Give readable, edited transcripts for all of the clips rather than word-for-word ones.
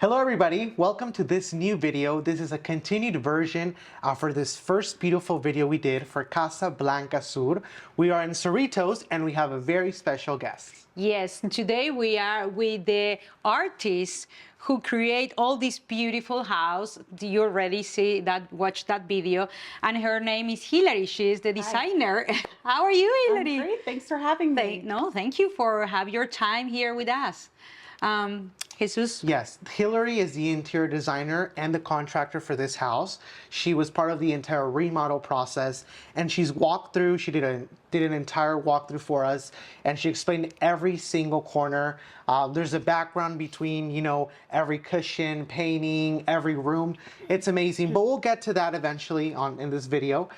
Hello everybody, welcome to this new video. This is a continued version for this first beautiful video we did for Casa Blanca Sur. We are in Cerritos and we have a very special guest. Yes, today we are with the artists who create all this beautiful house. You already see that, watch that video. And her name is Hilary. She is the designer. Hi. How are you, Hilary? I'm great, thanks for having me. Thank you for having your time here with us. Jesus? Yes, Hilary is the interior designer and the contractor for this house. She was part of the entire remodel process and she did an entire walkthrough for us and she explained every single corner. There's a background between, every cushion, painting, every room. It's amazing, but we'll get to that eventually in this video.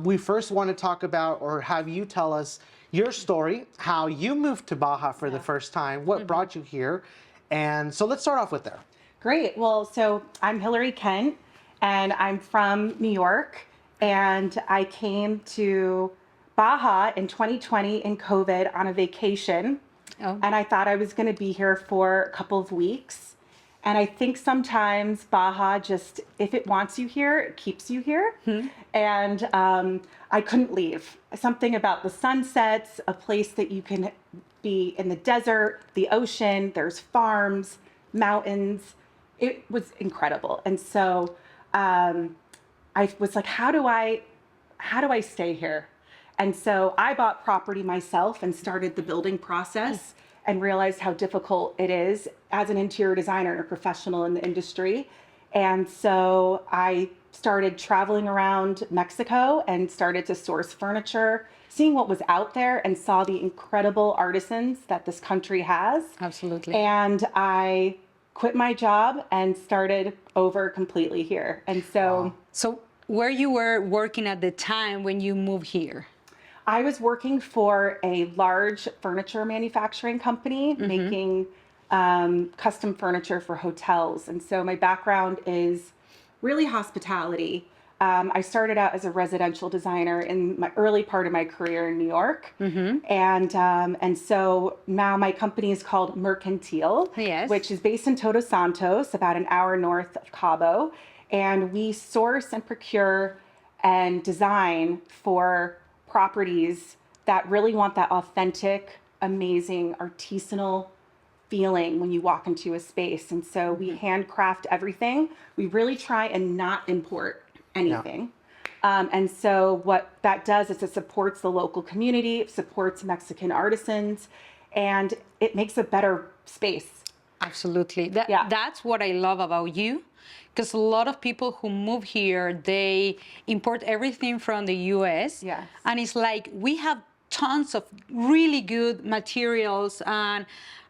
We first want to talk about, or have you tell us your story, how you moved to Baja for the first time, what brought you here. And so let's start off with there. Great. Well, so I'm Hilary Kent and I'm from New York and I came to Baja in 2020 in COVID on a vacation. Oh. And I thought I was going to be here for a couple of weeks. And I think sometimes Baja just, if it wants you here, it keeps you here. And I couldn't leave. Something about the sunsets, a place that you can be in the desert, the ocean, there's farms, mountains. It was incredible. And so I was like, how do I stay here? And so I bought property myself and started the building process and realized how difficult it is as an interior designer and a professional in the industry. And so I started traveling around Mexico and started to source furniture, seeing what was out there, and saw the incredible artisans that this country has. Absolutely. And I quit my job and started over completely here. And so... Wow. So where you were working at the time when you moved here? I was working for a large furniture manufacturing company making custom furniture for hotels. And so my background is really hospitality. I started out as a residential designer in my early part of my career in New York. And so now my company is called Mercantil, which is based in Todos Santos, about an hour north of Cabo. And we source and procure and design for properties that really want that authentic, amazing, artisanal feeling when you walk into a space. And so we handcraft everything. We really try and not import anything. And so what that does is it supports the local community, it supports Mexican artisans, and it makes a better space. Absolutely. That's what I love about you. Because a lot of people who move here, they import everything from the US. Yes. And it's like we have tons of really good materials and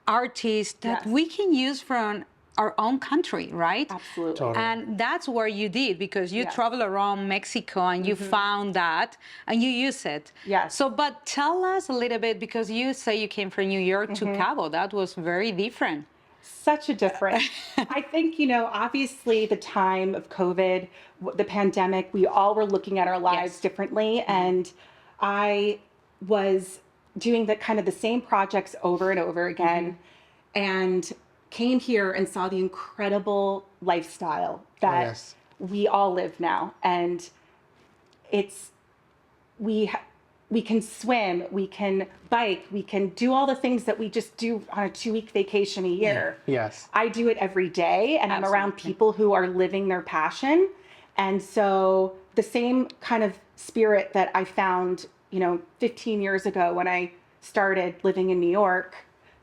artists that we can use from our own country, right? Absolutely. Totally. And that's what you did, because you travel around Mexico and you found that and you use it. Yes. So, but tell us a little bit, because you say you came from New York to Cabo. That was very different. Such a difference. I think, obviously the time of COVID, the pandemic, we all were looking at our lives differently. And I was doing the same projects over and over again, and came here and saw the incredible lifestyle that we all live now. And we can swim, we can bike, we can do all the things that we just do on a 2-week vacation a year. Yes. I do it every day, and I'm around people who are living their passion. And so the same kind of spirit that I found, 15 years ago when I started living in New York,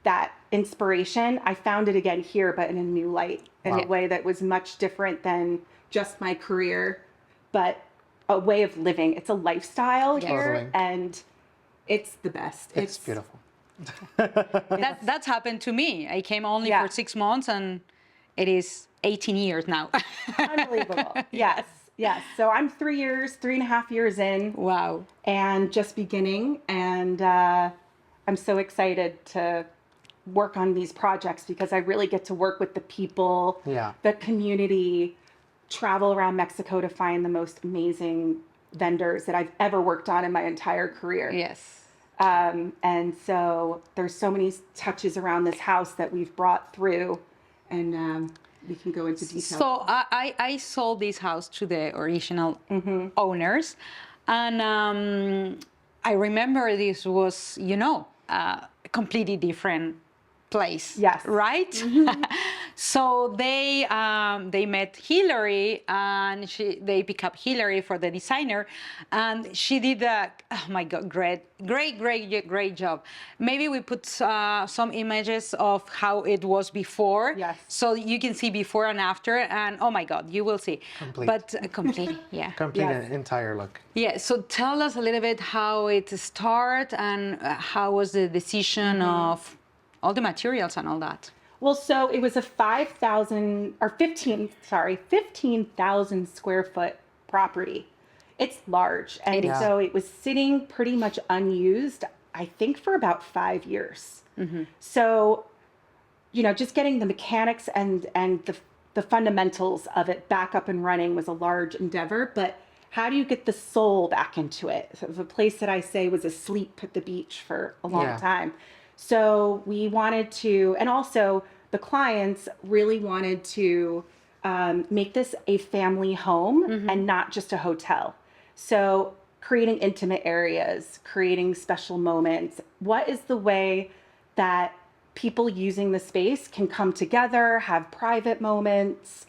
that inspiration, I found it again here, but in a new light, in a way that was much different than just my career, but a way of living. It's a lifestyle here, and it's the best. It's beautiful. That's happened to me. I came only for 6 months, and it is 18 years now. Unbelievable. Yes. So I'm 3.5 years in. Wow. And just beginning. And I'm so excited to work on these projects because I really get to work with the people, the community, travel around Mexico to find the most amazing vendors that I've ever worked on in my entire career. Yes. And so there's so many touches around this house that we've brought through, and we can go into detail. So I sold this house to the original owners, and I remember this was, a completely different place. Yes. Right? So they met Hillary, and they picked up Hillary for the designer, and she did oh my God, great job. Maybe we put some images of how it was before. Yes. So you can see before and after, and oh my God, you will see. Complete. But complete, yeah. Complete Yes. entire look. Yeah, so tell us a little bit how it started and how was the decision of all the materials and all that. Well, so it was a 15,000 square foot property. It's large. And It is. so it was sitting pretty much unused, I think, for about 5 years. So, just getting the mechanics and the fundamentals of it back up and running was a large endeavor. But how do you get the soul back into it? So the place that I say was asleep at the beach for a long time. So we wanted to, and also the clients really wanted to make this a family home and not just a hotel. So creating intimate areas, creating special moments. What is the way that people using the space can come together, have private moments,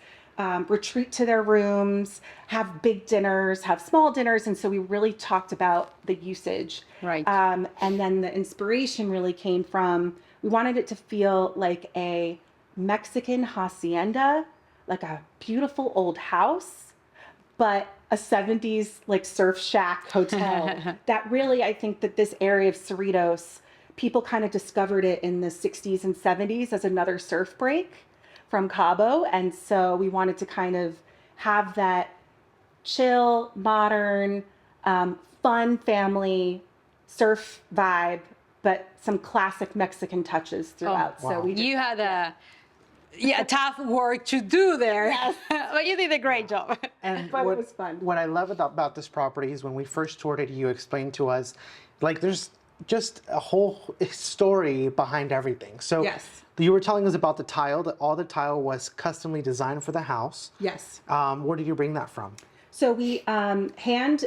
retreat to their rooms, have big dinners, have small dinners. And so we really talked about the usage. Right. And then the inspiration really came from, we wanted it to feel like a Mexican hacienda, like a beautiful old house, but a 70s like surf shack hotel. That really, I think that this area of Cerritos, people kind of discovered it in the 60s and 70s as another surf break from Cabo. And so we wanted to kind of have that chill, modern, fun family surf vibe, but some classic Mexican touches throughout. wow. So we You had a tough work to do there, Yes. but you did a great job. And But it was fun. What I love about this property is when we first toured it, you explained to us, like there's just a whole story behind everything. So Yes. you were telling us about the tile, that all the tile was customly designed for the house. Yes. Where did you bring that from? So we hand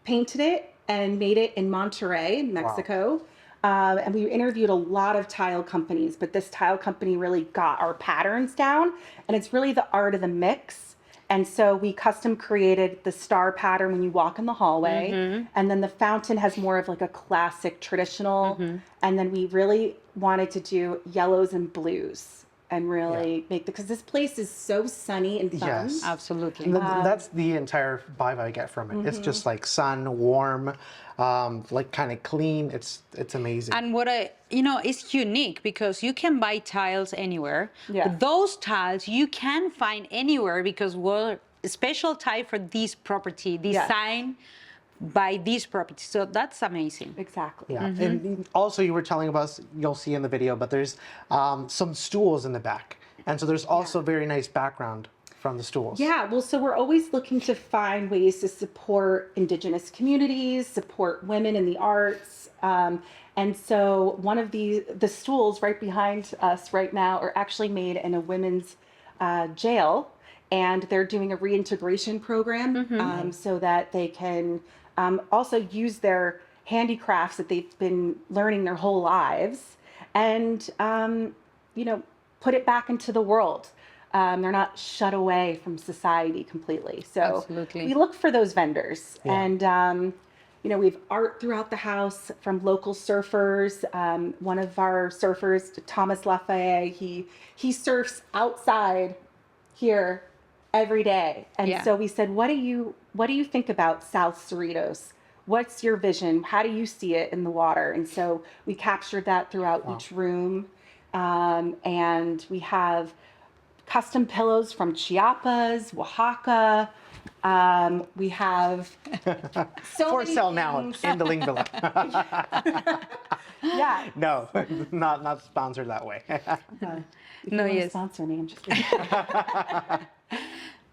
painted it and made it in Monterrey, Mexico. And we interviewed a lot of tile companies, but this tile company really got our patterns down. And it's really the art of the mix. And so we custom created the star pattern when you walk in the hallway. And then the fountain has more of like a classic traditional. And then we really wanted to do yellows and blues and really make because this place is so sunny and fun. Yes. Absolutely. And that's the entire vibe I get from it. It's just like sun, warm, like kind of clean. It's amazing. And what it's unique because you can buy tiles anywhere. Yeah. But those tiles you can find anywhere because we're a special tile for this property, designed by this property. So that's amazing. Exactly. Yeah, and also you were telling us, you'll see in the video, but there's some stools in the back. And so there's also very nice background from the stools. Yeah, well, so we're always looking to find ways to support Indigenous communities, support women in the arts. And so one of the stools right behind us right now are actually made in a women's jail. And they're doing a reintegration program so that they can also use their handicrafts that they've been learning their whole lives and, put it back into the world. They're not shut away from society completely. So Absolutely. we look for those vendors. Yeah. And, we have art throughout the house from local surfers. One of our surfers, Thomas Lafayette, he surfs outside here every day. And so we said, what do you think about South Cerritos? What's your vision? How do you see it in the water? And so we captured that throughout each room. And we have custom pillows from Chiapas, Oaxaca. We have so For many sale now things. in the link below. Yeah. No, not sponsored that way. If you No, wanna yes. sponsor me, I'm just kidding.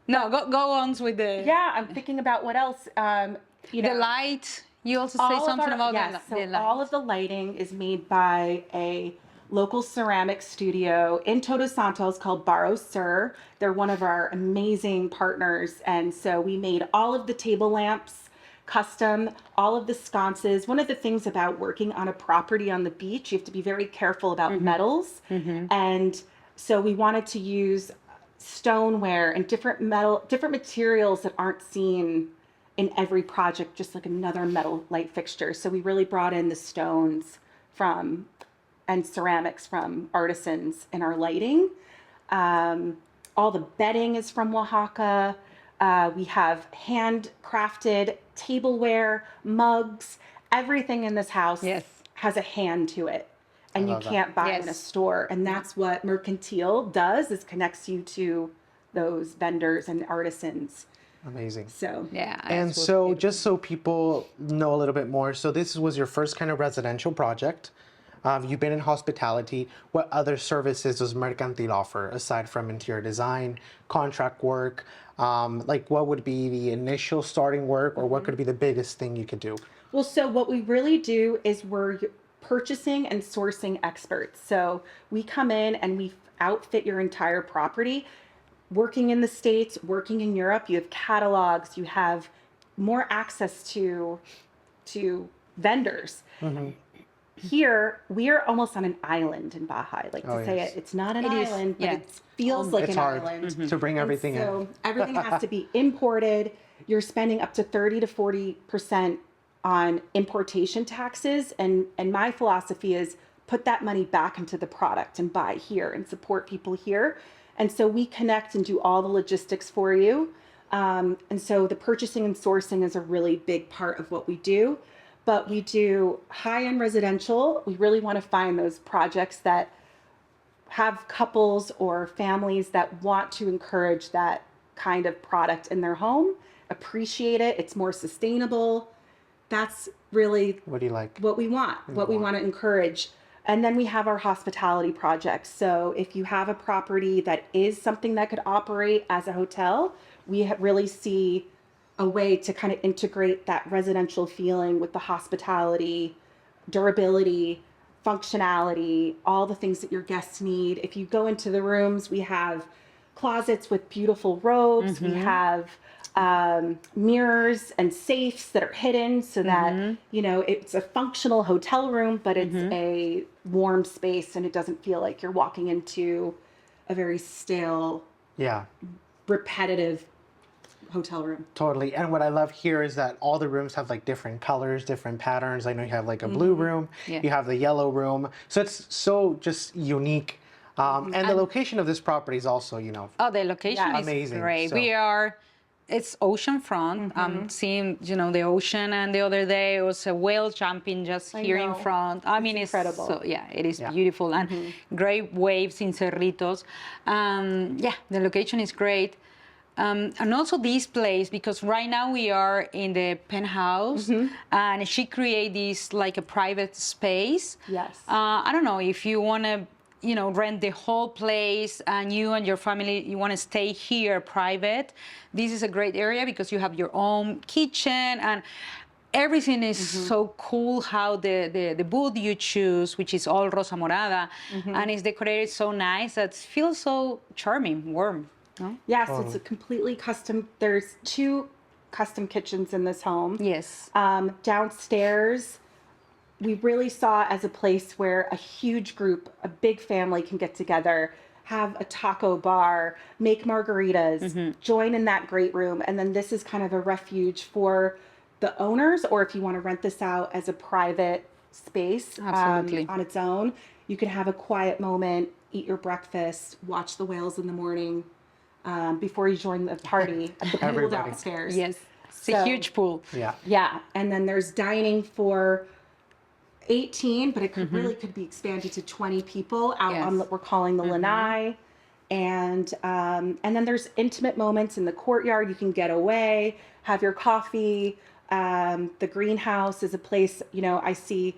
No, go on with the Yeah, I'm thinking about what else. the light. You also say all of something our- about yes, the so light. all of the lighting is made by a local ceramic studio in Todos Santos called Barro Sur. They're one of our amazing partners. And so we made all of the table lamps custom, all of the sconces. One of the things about working on a property on the beach, you have to be very careful about metals. And so we wanted to use stoneware and different materials that aren't seen in every project, just like another metal light fixture. So we really brought in the stones and ceramics from artisans in our lighting. All the bedding is from Oaxaca. We have handcrafted tableware, mugs. Everything in this house has a hand to it, and you can't buy it in a store. And that's what Mercantil does, is connects you to those vendors and artisans. Amazing. So Yeah. And so, just so people know a little bit more, so this was your first kind of residential project. You've been in hospitality. What other services does Mercantil offer aside from interior design, contract work? Like, what would be the initial starting work, or what could be the biggest thing you could do? Well, so what we really do is we're purchasing and sourcing experts. So we come in and we outfit your entire property. Working in the States, working in Europe, you have catalogs, you have more access to vendors. Here, we are almost on an island in Baja. I like to say it. It's not an island, but it feels like It's an hard island. to bring everything in. So everything has to be imported. You're spending up to 30 to 40% on importation taxes. And my philosophy is put that money back into the product and buy here and support people here. And so we connect and do all the logistics for you. And so the purchasing and sourcing is a really big part of what we do. But we do high-end residential. We really want to find those projects that have couples or families that want to encourage that kind of product in their home, appreciate it. It's more sustainable. That's really What do you like? what we want, what we want to encourage. And then we have our hospitality projects. So if you have a property that is something that could operate as a hotel, we really see a way to kind of integrate that residential feeling with the hospitality, durability, functionality, all the things that your guests need. If you go into the rooms, we have closets with beautiful robes. We have mirrors and safes that are hidden so that, you know, it's a functional hotel room, but it's a warm space and it doesn't feel like you're walking into a very stale, repetitive hotel room. Totally. And what I love here is that all the rooms have like different colors, different patterns. I know you have like a blue room, you have the yellow room. So it's so just unique. And the location of this property is also, you know, the location is amazing. great. So- It's oceanfront. I'm seeing, you know, the ocean, and the other day it was a whale jumping just here in front. I mean, it's incredible. so, it is beautiful, and great waves in Cerritos. The location is great. And also this place, because right now we are in the penthouse, and she created this like a private space. Yes. I don't know if you want to, you know, rent the whole place and you and your family, you want to stay here private. This is a great area because you have your own kitchen, and everything is so cool how the booth you choose, which is all rosa morada, and it's decorated so nice that it feels so charming, warm. No? Yeah, so it's a completely custom. There's 2 custom kitchens in this home. Yes. Downstairs, we really saw as a place where a huge group, a big family can get together, have a taco bar, make margaritas, join in that great room. And then this is kind of a refuge for the owners, or if you want to rent this out as a private space on its own, you can have a quiet moment, eat your breakfast, watch the whales in the morning before you join the party at the pool downstairs. Yes, it's a huge pool. Yeah, and then there's dining for 18, but it could really could be expanded to 20 people out on what we're calling the lanai. And then there's intimate moments in the courtyard. You can get away, have your coffee. The greenhouse is a place, you know, I see,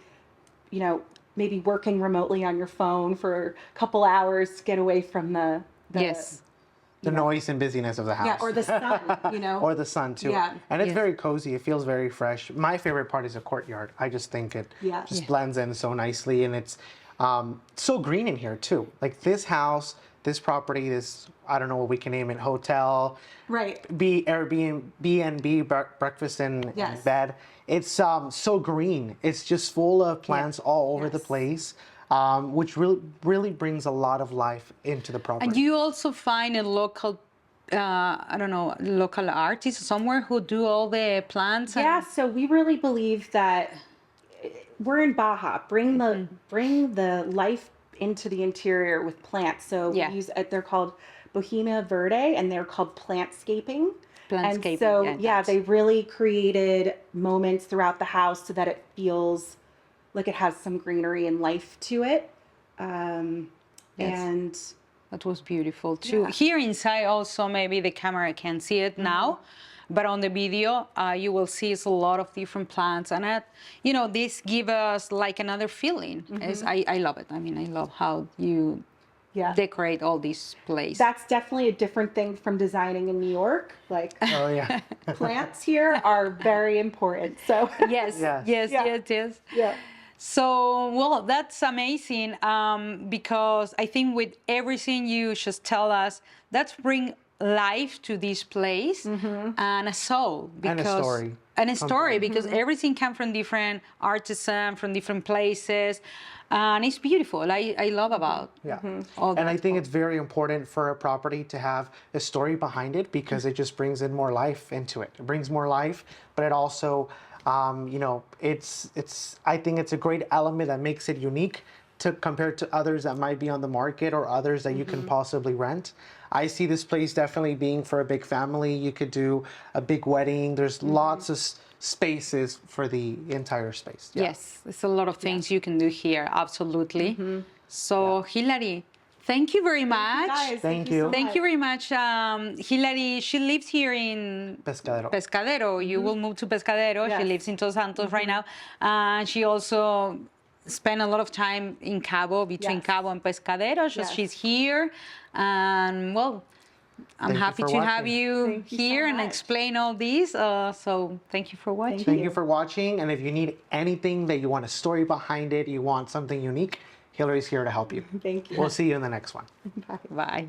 you know, maybe working remotely on your phone for a couple hours to get away from the noise and busyness of the house. Yeah, or the sun, you know. Or the sun too. Yeah. And it's very cozy. It feels very fresh. My favorite part is the courtyard. I just think it just blends in so nicely, and it's So green in here too. Like this house, this property, this, I don't know what we can name it, hotel, Right. Airbnb, B&B, breakfast in Yes. bed. It's so green. It's just full of plants all over the Yes. place, which really brings a lot of life into the property. And you also find a local, I don't know, local artist somewhere who do all the plants. And Yeah, so we really believe that we're in Baja. Bring the life into the interior with plants. So Yeah. we use they're called Bohemia Verde, and they're called plantscaping. Plantscaping, And so yeah, yeah, that's- they really created moments throughout the house so that it feels like it has some greenery and life to it. Yes. And That was beautiful too. Yeah. Here inside also, maybe the camera can see it now, but on the video, you will see it's a lot of different plants. And this give us like another feeling. I love it. I mean, I love how you yeah, decorate all these places. that's definitely a different thing from designing in New York. Like Oh yeah. plants here are very important. So Yes, Yes. yes, Yeah. yes, yes. yeah. So, well, that's amazing because I think with everything you just tell us, that's bring life to this place and a soul. And a story. And a story, because everything comes from different artisans, from different places. And it's beautiful. I love about Yeah. all And I that. think it's very important for a property to have a story behind it because it just brings in more life into it. It brings more life, but it also, I think it's a great element that makes it unique compared to others that might be on the market or others that you can possibly rent. I see this place definitely being for a big family. You could do a big wedding. There's lots of spaces for the entire space. Yeah. Yes, there's a lot of things you can do here, absolutely. So, Hilary, thank you very much. Guys, Thank you. so Thank much. you very much. Hilary, she lives here in Pescadero. Pescadero. You will move to Pescadero. She Yes. lives in Todos Santos right now. She also spent a lot of time in Cabo, between Yes. Cabo and Pescadero. So Yes. she's here. And well, I'm Thank you happy for to have watching. you Thank you so here and much. explain all these. So thank you for watching. Thank you for watching. And if you need anything that you want a story behind it, you want something unique, Hilary's here to help you. Thank you. We'll see you in the next one. Bye.